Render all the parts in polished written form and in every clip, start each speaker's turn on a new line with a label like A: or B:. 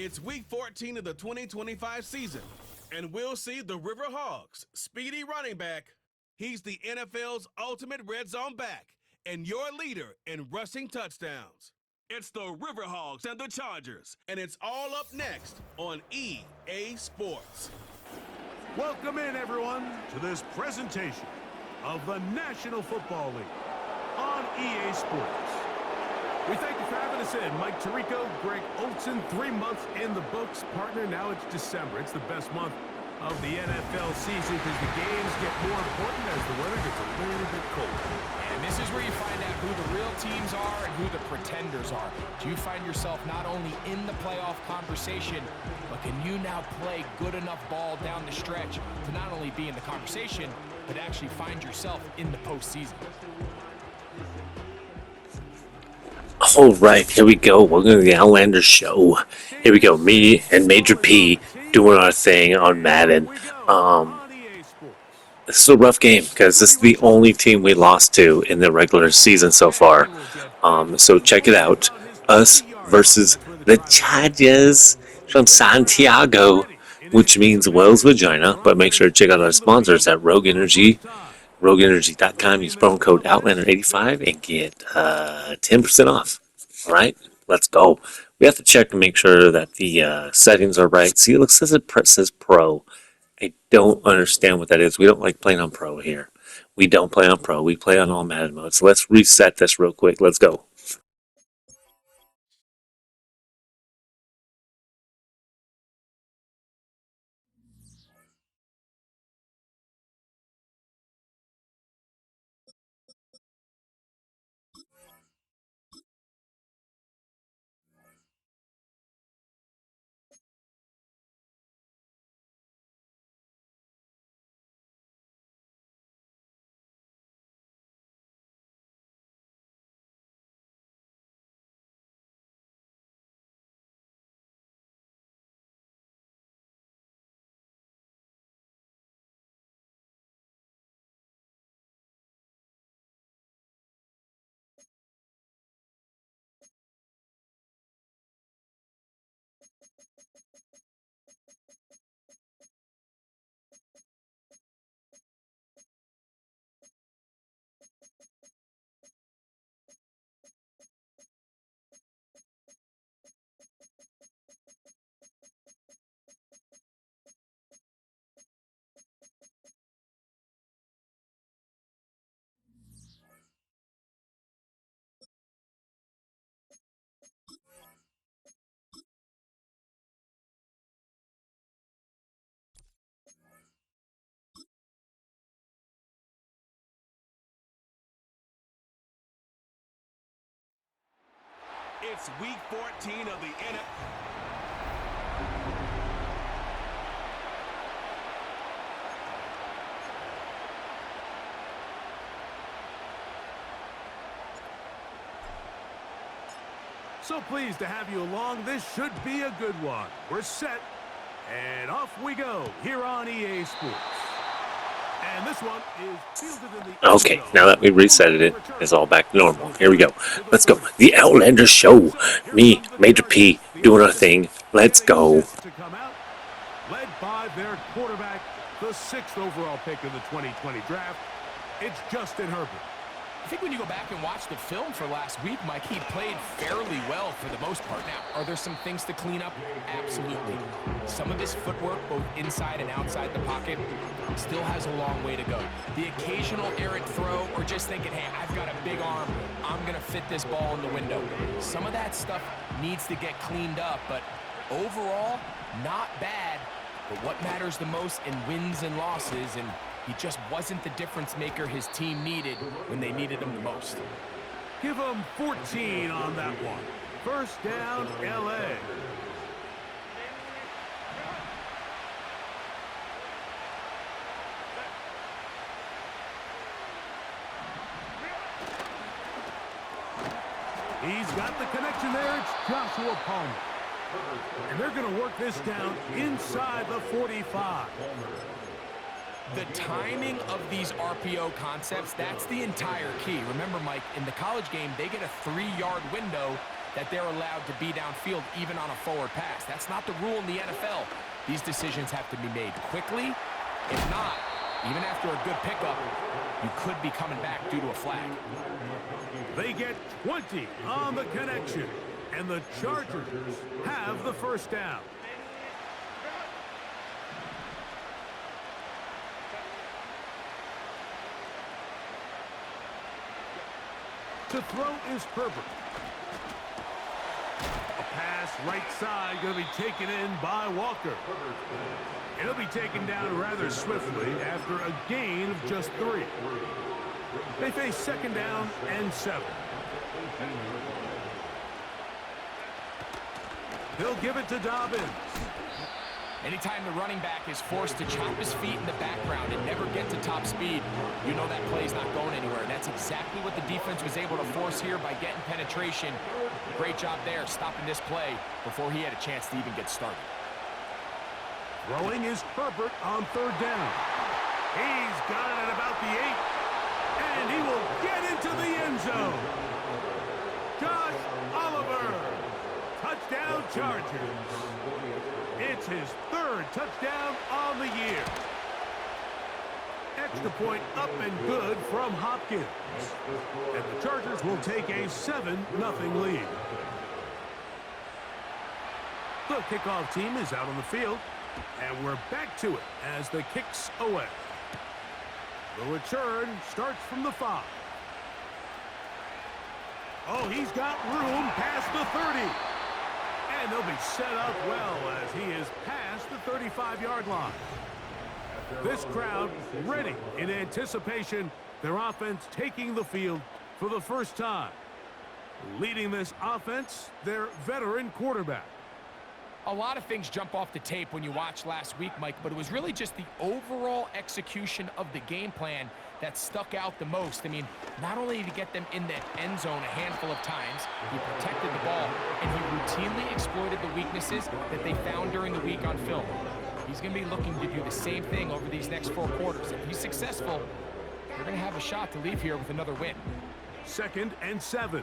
A: It's week 14 of the 2025 season, and we'll see the River Hogs, speedy running back. He's the NFL's ultimate red zone back and your leader in rushing touchdowns. It's the River Hogs and the Chargers, and it's all up next on EA Sports.
B: Welcome in, everyone, to this presentation of the National Football League on EA Sports. We thank you for having us in. Mike Tirico, Greg Olson, 3 months in the books. Partner, now it's December. It's the best month of the NFL season because the games get more important as the weather gets a little bit colder.
C: And this is where you find out who the real teams are and who the pretenders are. Do you find yourself not only in the playoff conversation, but can you now play good enough ball down the stretch to not only be in the conversation, but actually find yourself in the postseason?
D: All right, here we go. Welcome to the Outlander Show. Here we go. Me and Major P doing our thing on Madden. This is a rough game because this is the only team we lost to in the regular season so far. So check it out. Us versus the Chargers from Santiago, which means Wells Vagina. But make sure to check out our sponsors at Rogue Energy. RogueEnergy.com. Use promo code Outlander85 and get 10% off. All right, let's go. We have to check and make sure that the settings are right. See, it looks as it says Pro. I don't understand what that is. We don't like playing on Pro here. We don't play on Pro. We play on all Madden mode. So let's reset this real quick. Let's go.
A: It's week 14 of the NFL.
B: So pleased to have you along. This should be a good one. We're set, and off we go here on EA Sports. And this one is fielded in the
D: Okay, now that we reset it, it's all back to normal. Here we go. Let's go. The Outlander Show. Me, Major P, doing our thing. Let's go.
B: To come out, led by their quarterback, the 6th overall pick of the 2020 draft. It's Justin Herbert.
C: I think when you go back and watch the film for last week, Mike, he played fairly well for the most part. Now, are there some things to clean up? Absolutely. Some of his footwork, both inside and outside the pocket, still has a long way to go. The occasional errant throw or just thinking, hey, I've got a big arm, I'm going to fit this ball in the window. Some of that stuff needs to get cleaned up, but overall, not bad. But what matters the most in wins and losses, and he just wasn't the difference maker his team needed when they needed him the most.
B: Give him 14 on that one. First down, L.A. He's got the connection there. It's Joshua Palmer. And they're going to work this down inside the 45.
C: The timing of these RPO concepts, that's the entire key. Remember, Mike, in the college game, they get a 3-yard window that they're allowed to be downfield even on a forward pass. That's not the rule in the NFL. These decisions have to be made quickly. If not, even after a good pickup, you could be coming back due to a flag.
B: They get 20 on the connection, and the Chargers have the first down. To throw is Herbert. A pass right side going to be taken in by Walker. It'll be taken down rather swiftly after a gain of just 3. They face second down and 7. They'll give it to Dobbins.
C: Anytime the running back is forced to chop his feet in the background and never get to top speed, you know that play's not going anywhere. And that's exactly what the defense was able to force here by getting penetration. Great job there, stopping this play before he had a chance to even get started.
B: Throwing is Herbert on third down. He's got it at about the 8. And he will get into the end zone. Josh Oliver. Touchdown Chargers. It's his 3rd touchdown on the year. Extra point up and good from Hopkins. And the Chargers will take a 7-0 lead. The kickoff team is out on the field. And we're back to it as the kick's away. The return starts from the 5. Oh, he's got room past the 30. And they'll be set up well as he is past the 35-yard line. This crowd ready in anticipation, their offense taking the field for the first time. Leading this offense, their veteran quarterback.
C: A lot of things jump off the tape when you watch last week, Mike, but it was really just the overall execution of the game plan that stuck out the most. I mean, not only did he get them in the end zone a handful of times, he protected the ball, and he routinely exploited the weaknesses that they found during the week on film. He's going to be looking to do the same thing over these next 4 quarters. If he's successful, they're going to have a shot to leave here with another win.
B: 2nd and 7.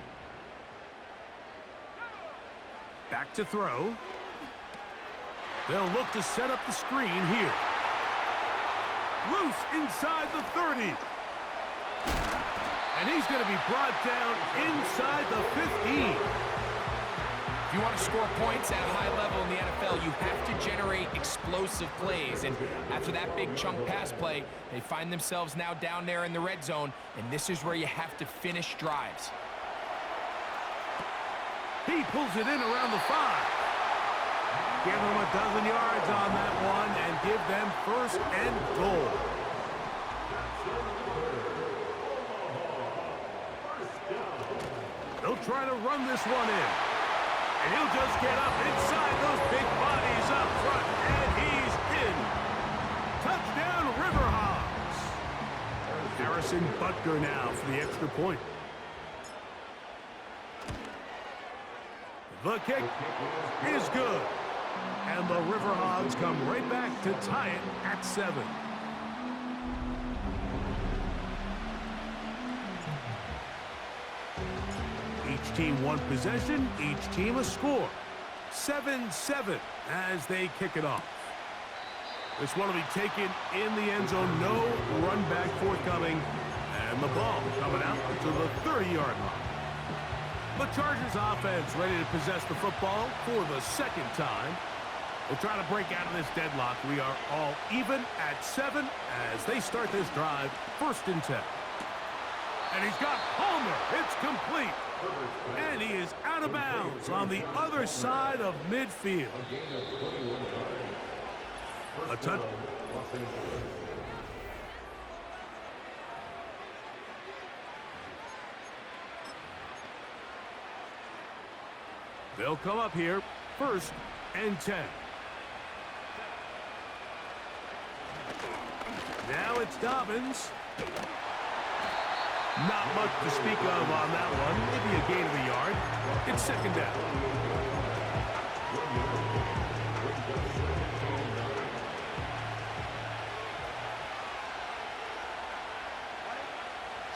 B: Back to throw. They'll look to set up the screen here. Loose inside the 30. And he's going to be brought down inside the 15.
C: If you want to score points at a high level in the NFL, you have to generate explosive plays. And after that big chunk pass play, they find themselves now down there in the red zone. And this is where you have to finish drives.
B: He pulls it in around the 5. Give them a dozen yards on that one and give them 1st and goal. They'll try to run this one in. And he'll just get up inside those big bodies up front. And he's in. Touchdown, River Hogs. Harrison Butker now for the extra point. The kick is good. And the River Hogs come right back to tie it at 7. Each team 1 possession, each team a score. 7-7 as they kick it off. This one will be taken in the end zone. No run back forthcoming. And the ball coming out to the 30-yard line. The Chargers offense ready to possess the football for the 2nd time. We'll try to break out of this deadlock. We are all even at 7 as they start this drive, 1st and 10. And he's got Palmer. It's complete. And he is out of bounds on the other side of midfield. A touch. They'll come up here, 1st and 10. Now it's Dobbins. Not much to speak of on that one. Maybe a gain of a yard. It's 2nd down.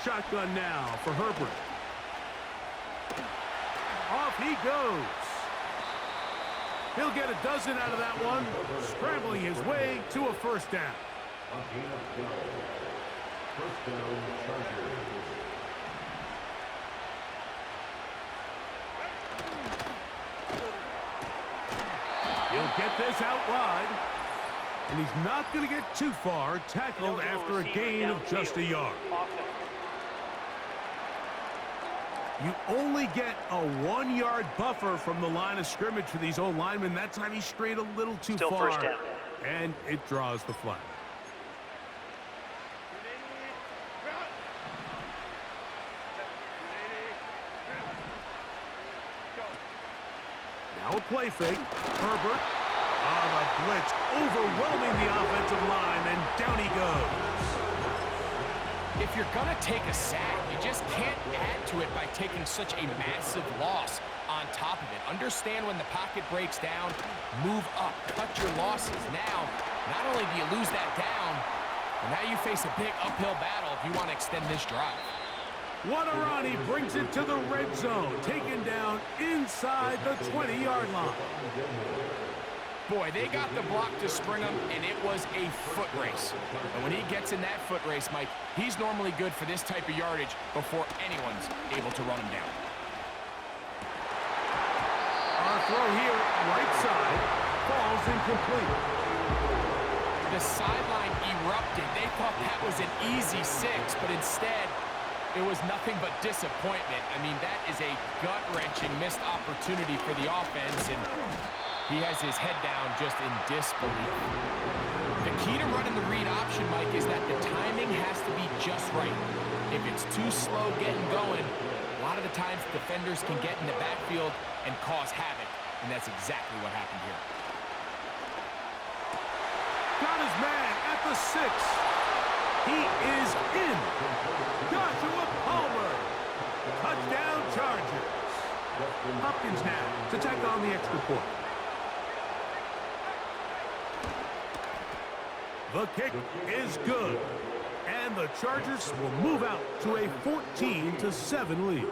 B: Shotgun now for Herbert. Off Off he goes. He'll get a dozen out of that one, scrambling his way to a first down.
E: First down, Chargers.
B: He'll get this out wide. And he's not going to get too far, tackled after a gain of just a yard. You only get a 1-yard buffer from the line of scrimmage for these old linemen. That time he strayed a little too far,
F: first down.
B: and it draws the flag. Now a play fake. Herbert. Oh, the blitz overwhelming the offensive line, and down he goes.
C: If you're going to take a sack, you just can't add to it by taking such a massive loss on top of it. Understand when the pocket breaks down, move up, cut your losses. Now, not only do you lose that down, but now you face a big uphill battle if you want to extend this drive.
B: Wadarani brings it to the red zone, taken down inside the 20-yard line.
C: Boy, they got the block to spring him, and it was a foot race. And when he gets in that foot race, Mike, he's normally good for this type of yardage before anyone's able to run him down.
B: Our throw here, right side, falls incomplete.
C: The sideline erupted. They thought that was an easy 6, but instead, it was nothing but disappointment. I mean, that is a gut-wrenching missed opportunity for the offense, and he has his head down just in disbelief. The key to running the read option, Mike, is that the timing has to be just right. If it's too slow getting going, a lot of the times defenders can get in the backfield and cause havoc, and that's exactly what happened here.
B: Got his man at the 6. He is in. Joshua Palmer. Touchdown Chargers. Hopkins now to tack on the extra point. The kick is good. And the Chargers will move out to a 14-7 lead.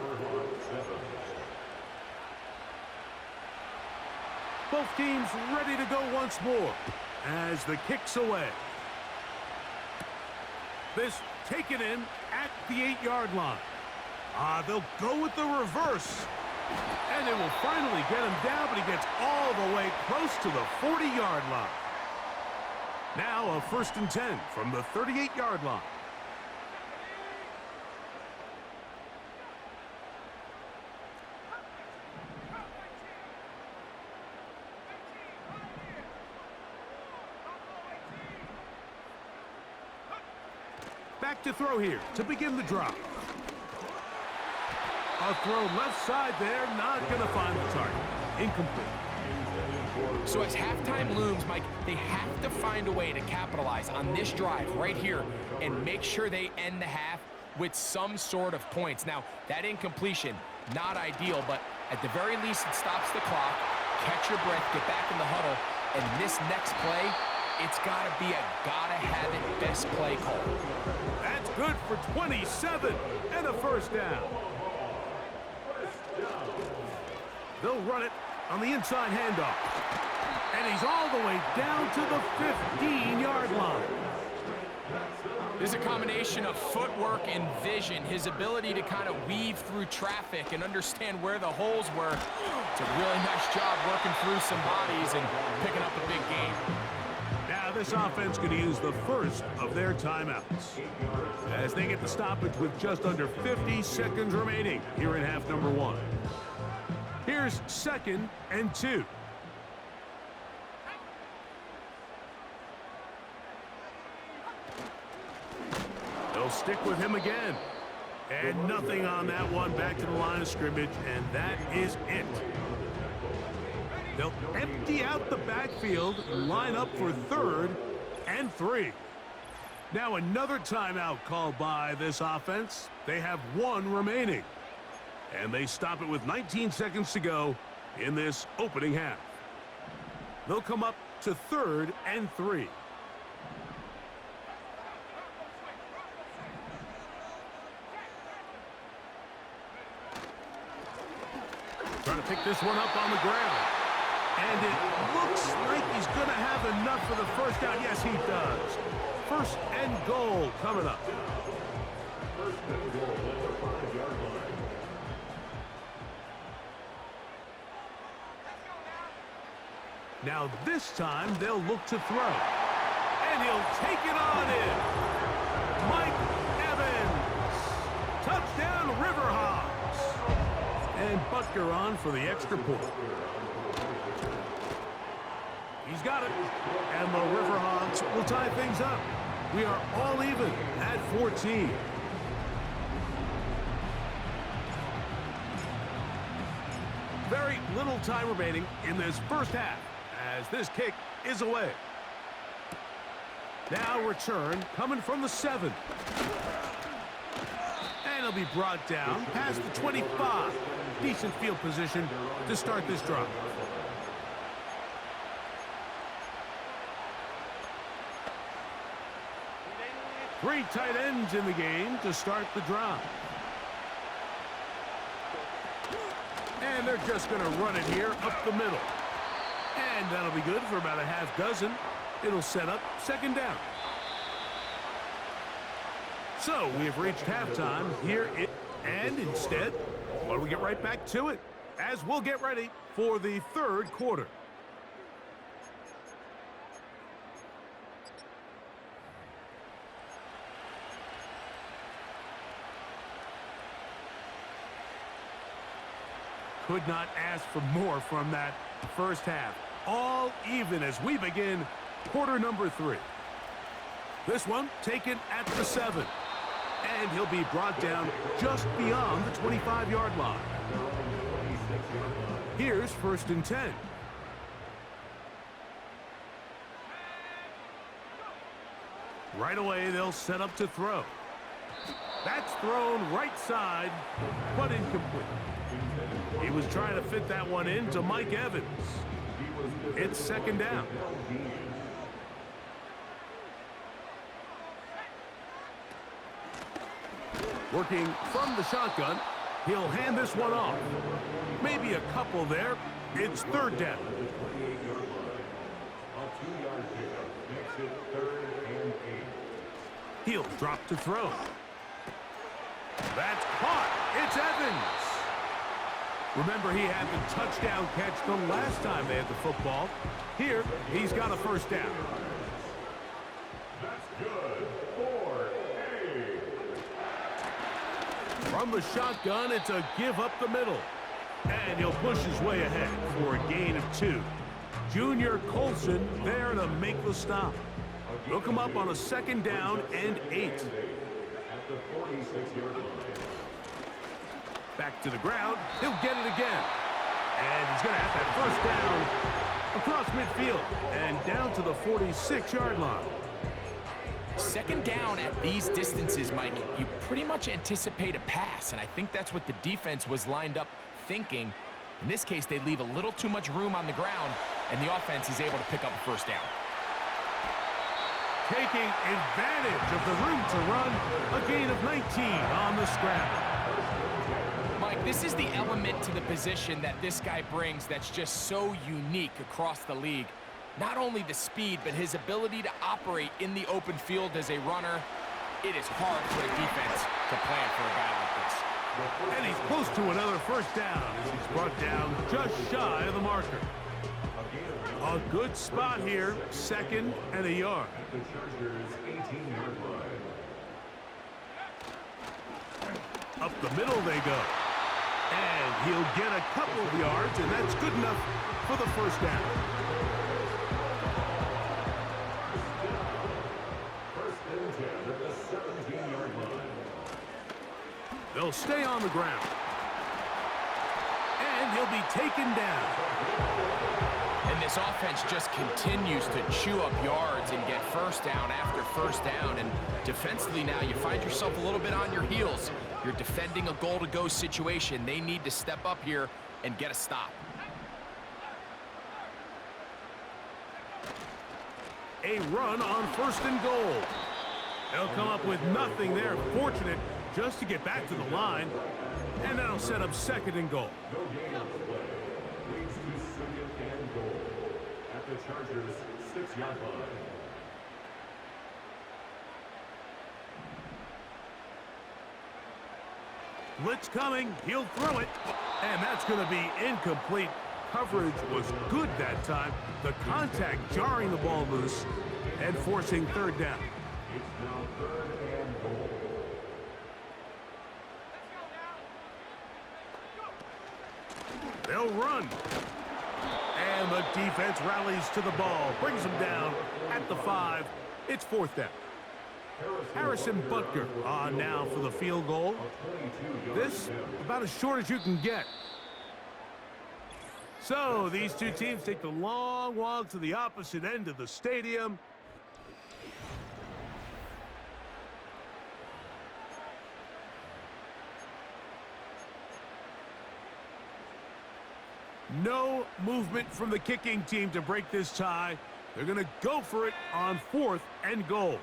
B: Both teams ready to go once more as the kick's away. This taken in at the 8-yard line. They'll go with the reverse. And they will finally get him down, but he gets all the way close to the 40-yard line. Now a 1st and 10 from the 38-yard line. Back to throw here to begin the drive. A throw left side there, not going to find the target. Incomplete.
C: So as halftime looms, Mike, they have to find a way to capitalize on this drive right here and make sure they end the half with some sort of points. Now, that incompletion, not ideal, but at the very least, it stops the clock. Catch your breath, get back in the huddle, and this next play, it's got to be a gotta-have-it best play call.
B: That's good for 27 and a first down. They'll run it on the inside handoff. And he's all the way down to the 15-yard line.
C: There's a combination of footwork and vision, his ability to kind of weave through traffic and understand where the holes were. It's a really nice job working through some bodies and picking up a big gain.
B: Now this offense going to use the first of their timeouts as they get the stoppage with just under 50 seconds remaining here in half number 1. Here's 2nd and 2. They'll stick with him again. And nothing on that one. Back to the line of scrimmage, and that is it. They'll empty out the backfield and line up for 3rd and 3. Now another timeout called by this offense. They have 1 remaining. And they stop it with 19 seconds to go in this opening half. They'll come up to 3rd and 3. Trying to pick this one up on the ground. And it looks like he's going to have enough for the first down. Yes, he does. First and goal coming up.
E: First and goal at the 5-yard line.
B: Now this time they'll look to throw. And he'll take it on in. Mike Evans. Touchdown, River Hogs. And Butker on for the extra point. He's got it. And the River Hogs will tie things up. We are all even at 14. Very little time remaining in this first half as this kick is away. Now return coming from the 7. And he'll be brought down past the 25. Decent field position to start this drive. Three tight ends in the game to start the drive. And they're just going to run it here up the middle. And that'll be good for about a half dozen. It'll set up second down. So we have reached halftime here. And instead, well, we get right back to it as we'll get ready for the third quarter. Could not ask for more from that first half. All even as we begin quarter number 3. This one taken at the 7. And he'll be brought down just beyond the 25-yard line. Here's first and 10. Right away, they'll set up to throw. That's thrown right side, but incomplete. He was trying to fit that one into Mike Evans. It's second down. Working from the shotgun, he'll hand this one off. Maybe a couple there. It's third down. He'll drop to throw. That's caught. It's Evans. Remember, he had the touchdown catch the last time they had the football. Here, he's got a first down.
E: That's good for A.
B: From the shotgun, it's a give up the middle. And he'll push his way ahead for a gain of 2. Junior Colson there to make the stop. He'll come up on a second down and 8.
E: At the 46-yard line.
B: Back to the ground. He'll get it again. And he's going to have that first down across midfield and down to the 46-yard line.
C: Second down at these distances, Mike, you pretty much anticipate a pass, and I think that's what the defense was lined up thinking. In this case, they leave a little too much room on the ground, and the offense is able to pick up a first down.
B: Taking advantage of the room to run, a gain of 19 on the scramble.
C: Mike, this is the element to the position that this guy brings that's just so unique across the league. Not only the speed, but his ability to operate in the open field as a runner. It is hard for a defense to plan for a guy like this.
B: And he's close to another first down as he's brought down just shy of the marker. A good spot here, second and a yard.
E: The Chargers' 18-yard line.
B: Up the middle they go. And he'll get a couple of yards, and that's good enough for the first down.
E: First and 10 at the 17-yard line.
B: They'll stay on the ground. And he'll be taken down.
C: And this offense just continues to chew up yards and get first down after first down. And defensively now, you find yourself a little bit on your heels. You're defending a goal-to-go situation. They need to step up here and get a stop.
B: A run on first and goal. They'll come up with nothing there. Fortunate just to get back to the line. And that'll set up second and goal.
E: No gain on the play. Leads to second and goal at the Chargers' 6-yard line.
B: Blitz coming. He'll throw it. And that's going to be incomplete. Coverage was good that time. The contact jarring the ball loose and forcing third down.
E: It's now 3rd and goal.
B: They'll run. And the defense rallies to the ball. Brings them down at the 5. It's 4th down. Harrison Butker on now for the field goal. This about as short as you can get. So these two teams take the long walk to the opposite end of the stadium. No movement from the kicking team to break this tie. They're going to go for it on 4th and goal.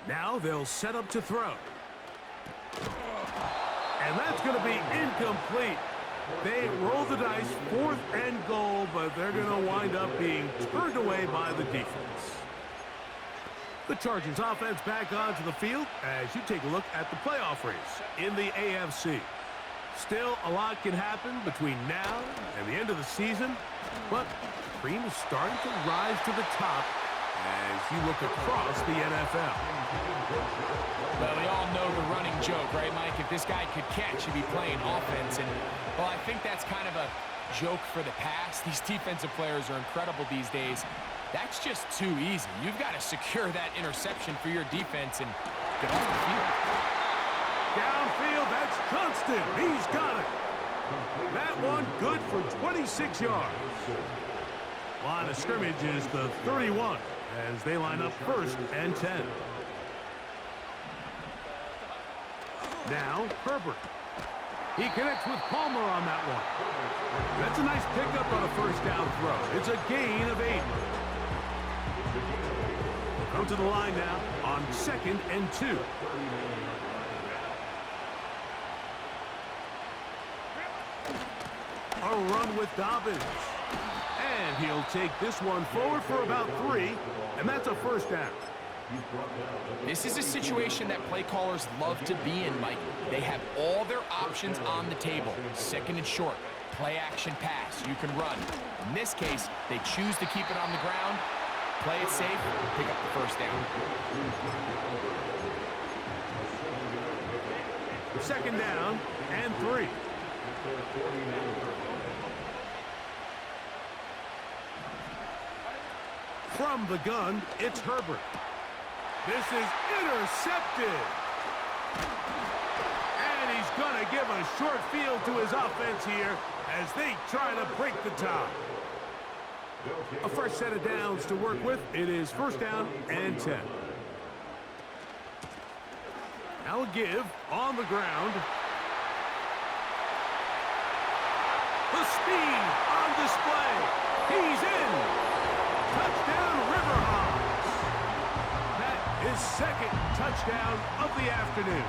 B: Now they'll set up to throw. And that's going to be incomplete. They roll the dice, 4th and goal, but they're going to wind up being turned away by the defense. The Chargers offense back onto the field as you take a look at the playoff race in the AFC. Still, a lot can happen between now and the end of the season, but the cream is starting to rise to the top as you look across the NFL.
C: Well, we all know the running joke, right, Mike? If this guy could catch, he'd be playing offense. And, well, I think that's kind of a joke for the past. These defensive players are incredible these days. That's just too easy. You've got to secure that interception for your defense and get off the field.
B: Downfield, that's Johnston. He's got it. That one good for 26 yards. Line of scrimmage is the 31 as they line up 1st and 10. Now, Herbert. He connects with Palmer on that one. That's a nice pickup on a 1st down throw. It's a gain of 8. Come to the line now on 2nd and 2. A run with Dobbins. And he'll take this one forward for about 3, and that's a 1st down.
C: This is a situation that play callers love to be in, Mike. They have all their options on the table. 2nd and short, play action pass, you can run. In this case, they choose to keep it on the ground, play it safe, pick up the 1st down.
B: 2nd down and 3. From the gun, it's Herbert. This is intercepted. And he's going to give a short field to his offense here as they try to break the tie. A fresh set of downs to work with. It is 1st down and 10. Now a give on the ground. The speed on display. He's in. Touchdown, River Hogs. That is 2nd touchdown of the afternoon.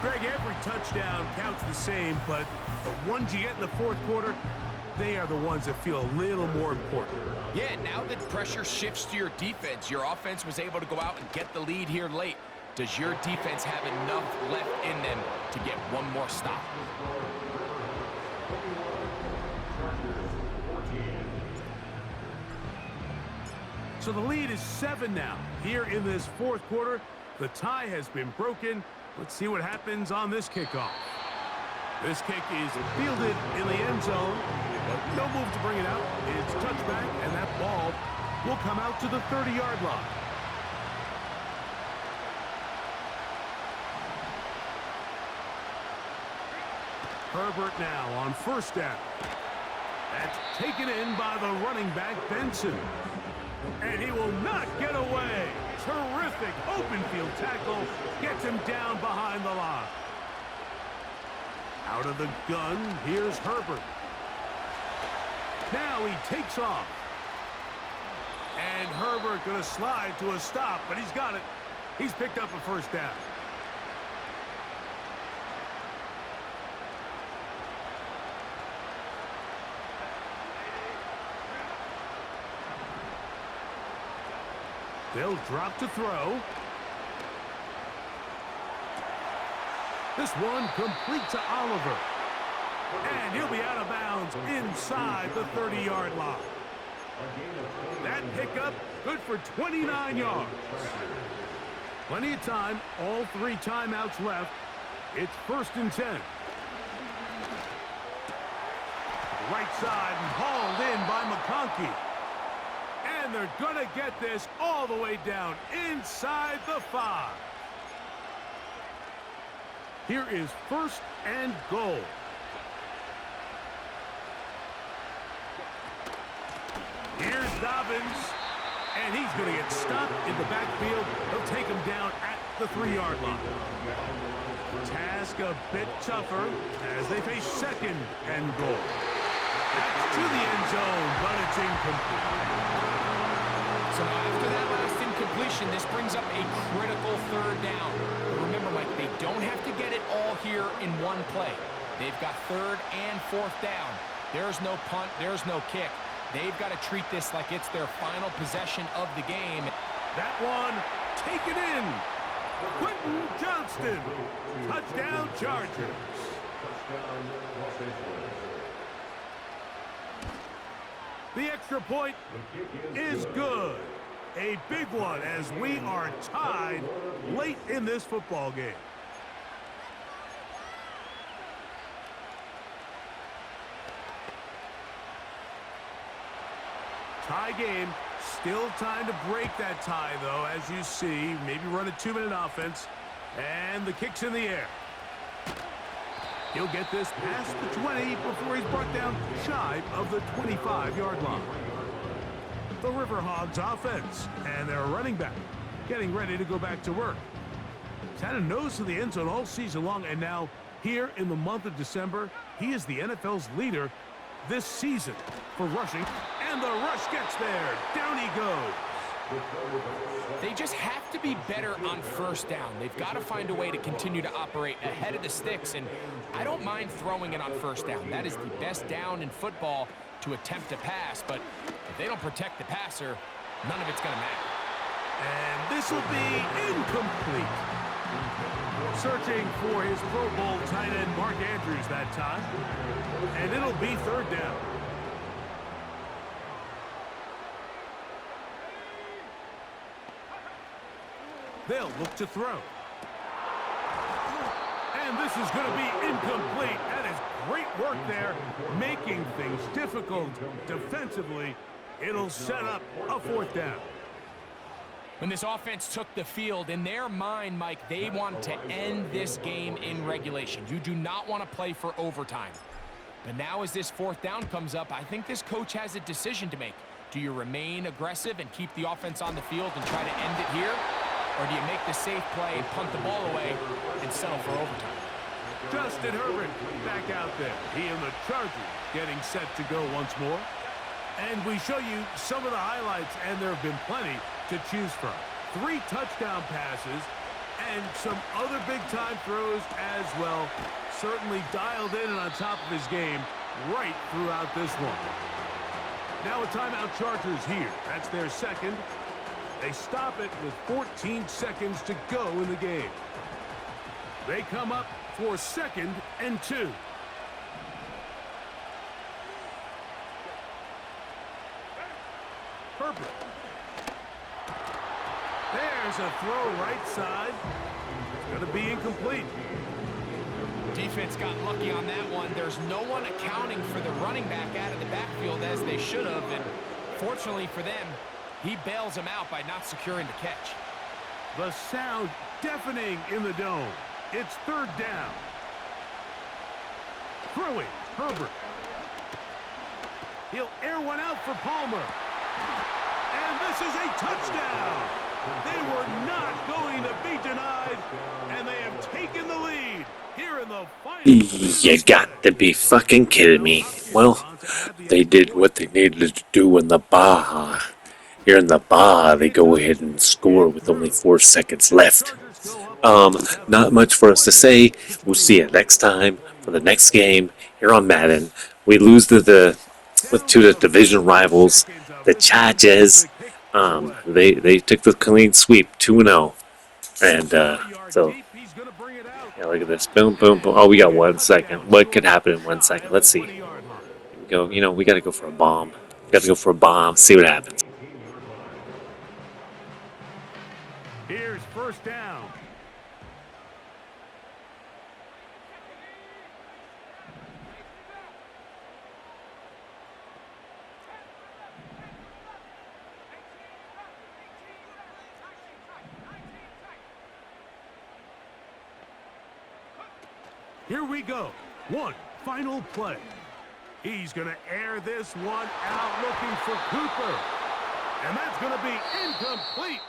B: Greg, every touchdown counts the same, but the ones you get in the 4th quarter, they are the ones that feel a little more important.
C: Yeah, now that pressure shifts to your defense, your offense was able to go out and get the lead here late. Does your defense have enough left in them to get one more stop?
B: So the lead is 7 now. Here in this 4th quarter, the tie has been broken. Let's see what happens on this kickoff. This kick is fielded in the end zone, but no move to bring it out. It's touchback, and that ball will come out to the 30-yard line. Herbert now on 1st down. That's taken in by the running back, Benson. And he will not get away. Terrific open field tackle. Gets him down behind the line. Out of the gun, here's Herbert. Now he takes off. And Herbert going to slide to a stop, but he's got it. He's picked up a first down. They'll drop to throw. This one complete to Oliver. And he'll be out of bounds inside the 30-yard line. That pickup, good for 29 yards. Plenty of time, all 3 timeouts left. It's 1st and 10. Right side and hauled in by McConkey. And they're going to get this all the way down inside the 5. Here is 1st and goal. Here's Dobbins, and he's going to get stopped in the backfield. He'll take him down at the 3-yard line. Task a bit tougher as they face 2nd and goal. That's to the end zone, but it's incomplete.
C: So now after that last incompletion, this brings up a critical 3rd down. But remember, Mike, they don't have to get it all here in one play. They've got 3rd and 4th down. There's no punt, there's no kick. They've got to treat this like it's their final possession of the game.
B: That one, taken in. Quentin Johnston. Touchdown, Chargers. The extra point is good. A big one as we are tied late in this football game. Tie game. Still time to break that tie, though, as you see. Maybe run a 2-minute offense. And the kick's in the air. He'll get this past the 20 before he's brought down shy of the 25-yard line. The River Hogs offense and their running back getting ready to go back to work. He's had a nose to the end zone all season long, and now here in the month of December, he is the NFL's leader this season for rushing, and the rush gets there. Down he goes.
C: They just have to be better on 1st down. They've got to find a way to continue to operate ahead of the sticks, and I don't mind throwing it on 1st down. That is the best down in football to attempt to pass, but if they don't protect the passer, none of it's going to matter.
B: And this will be incomplete. Searching for his Pro Bowl tight end Mark Andrews that time. And it'll be 3rd down. They'll look to throw. And this is going to be incomplete. That is great work there, making things difficult defensively. It'll set up a 4th down.
C: When this offense took the field, in their mind, Mike, they want to end this game in regulation. You do not want to play for overtime. But now as this 4th down comes up, I think this coach has a decision to make. Do you remain aggressive and keep the offense on the field and try to end it here? Or do you make the safe play, punt the ball away, and settle for overtime?
B: Justin Herbert back out there. He and the Chargers getting set to go once more. And we show you some of the highlights, and there have been plenty to choose from. 3 touchdown passes and some other big-time throws as well. Certainly dialed in and on top of his game right throughout this one. Now a timeout, Chargers here. That's their 2nd. They stop it with 14 seconds to go in the game. They come up for 2nd and 2. Herbert. There's a throw right side. It's going to be incomplete.
C: Defense got lucky on that one. There's no one accounting for the running back out of the backfield as they should have, and fortunately for them, he bails them out by not securing the catch.
B: The sound deafening in the dome. It's 3rd down. Throwing, Herbert. He'll air one out for Palmer. And this is a touchdown. They were not going to be denied, and they have taken the lead here in the final.
D: You got to be fucking kidding me. Well, They did what they needed to do in the Baja. Here in the Baja, they go ahead and score with only 4 seconds left. Not much for us to say. We'll see you next time for the next game here on Madden. We lose to the division rivals, the Chargers. They took the clean sweep, 2-0, and so yeah, look at this, boom, boom, boom. Oh, we got 1 second. What could happen in 1 second? Let's see. Here we go. We got to go for a bomb. Got to go for a bomb. See what happens.
B: Here's first down. Here we go. One final play. He's going to air this one out looking for Cooper. And that's going to be incomplete.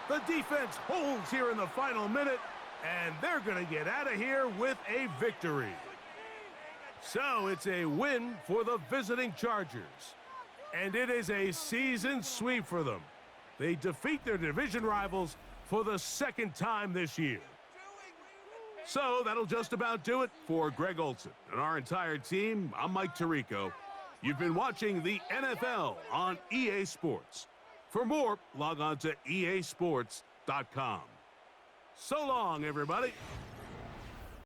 B: The defense holds here in the final minute, and they're going to get out of here with a victory. So it's a win for the visiting Chargers. And it is a season sweep for them. They defeat their division rivals for the 2nd time this year. So that'll just about do it for Greg Olson and our entire team. I'm Mike Tirico. You've been watching the NFL on EA Sports. For more, log on to easports.com. So long, everybody.